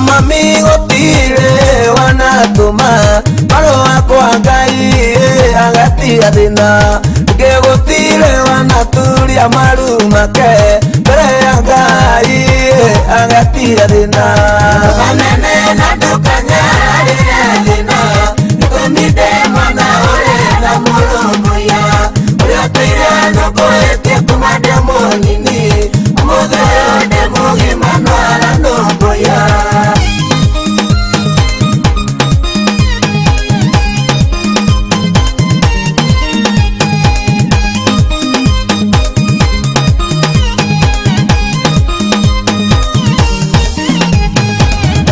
Mami gotire wanatuma Paro wako Ngai agatia thina Ngegotire wanaturia maru make Mbere ya Ngai agatia thina Kanene na ndukanyarire thina Nikumide mwana uri na murumbuya Uria tuire nukuitie kumande munini Umuthe ndi mugima nwara numbuya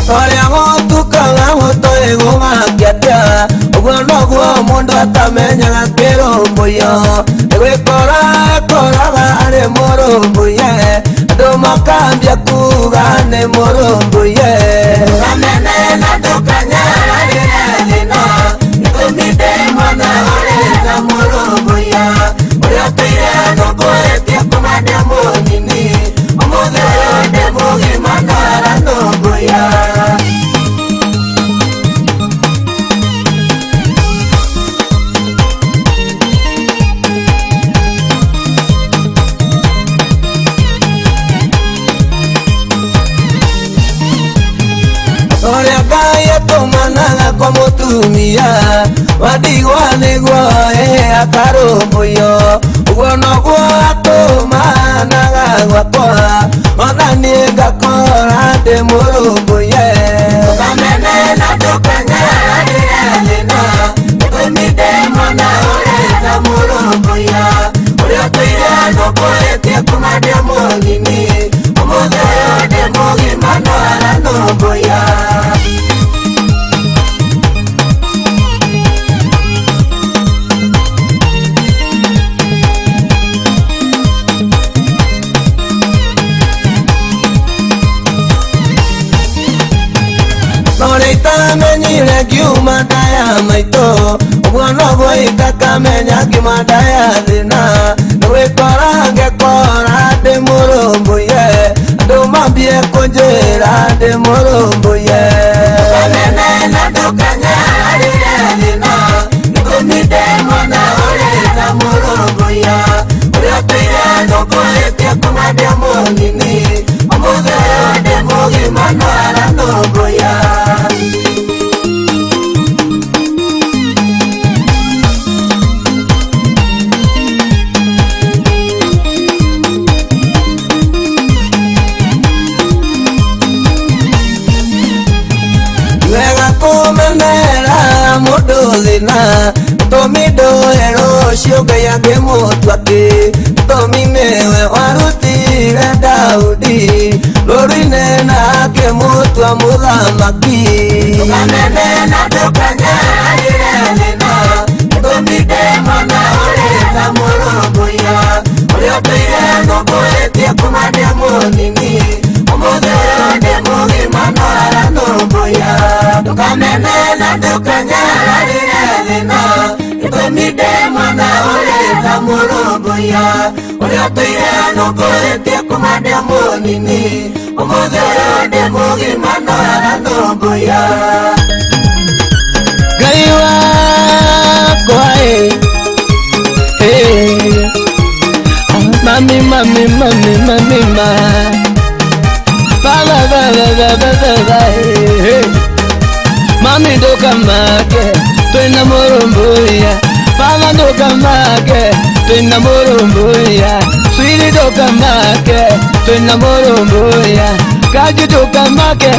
Oria gotukaga mutoigu gakiatia Uguo noguo mundu atamenyaga kirumbuyo Gwikora koraga ari murumbuye Andu makambia kuga ni murumbuye Kanene na ndukanyarire thina Nikumide mwana uri na murumbuya Uria tuire nukuitie kumande munini Umuthe ndi mugima nwara numbuya Oria Ngai atumanaga kwa mutumia Wadigwa niguo akarumbuyo Uguo noguo atumanaga gwakwa Ona nie ngakora ndi murumbuye Kanene na ndukanyarire thina Nikumide mwana uri na murumbuya Uria tuire nukuitie kumande munini Umuthe ndi mugima nwara numbuya Nore itamenyire ngiuma ndaya maito Uguo noguo itakamenya ngiuma ndaya thina Gwikora ngekora ndi murumbuye Andu mambie kunjira ndi murumbuye Kanene na ndukanyarire thina Nikumide mwana uri na murumbuya Uria tuire nukuitie kumande munini Umuthe ndi mugima nwara numbuya Wega kumenera mundu thina Tumindo rucio Ngai angimutuaki Tumi niwe warutire Daudi Rũru-inĩ na akimutua muthamaki Kanene na ndukanyarire thina Nikumide mwana uri na murumbuya Uria tuire nukuitie kumande munini Umuthe ndi mugima nwara numbuya Kanene na ndukanyarire thina Nikumide mwana uri na murumbuya Uria tuire nukuitie kumande munini Umuthe ndi mugima nwara numbuya Ngai wakwa Mami mami mami mami ma Baba baba baba baba Mami ndukamake twina murumbuya Baba ndukamake twina murumbuya Swiri ndukamake twina murumbuya Kaji ndukamake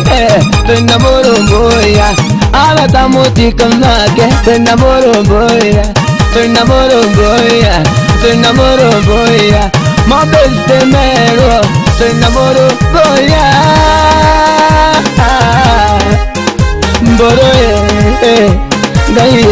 twina murumbuya Abata mutikamake twina murumbuya Twina murumbuya Twina murumbuya Mabeste mero Twina murumbuya Mboro Ngai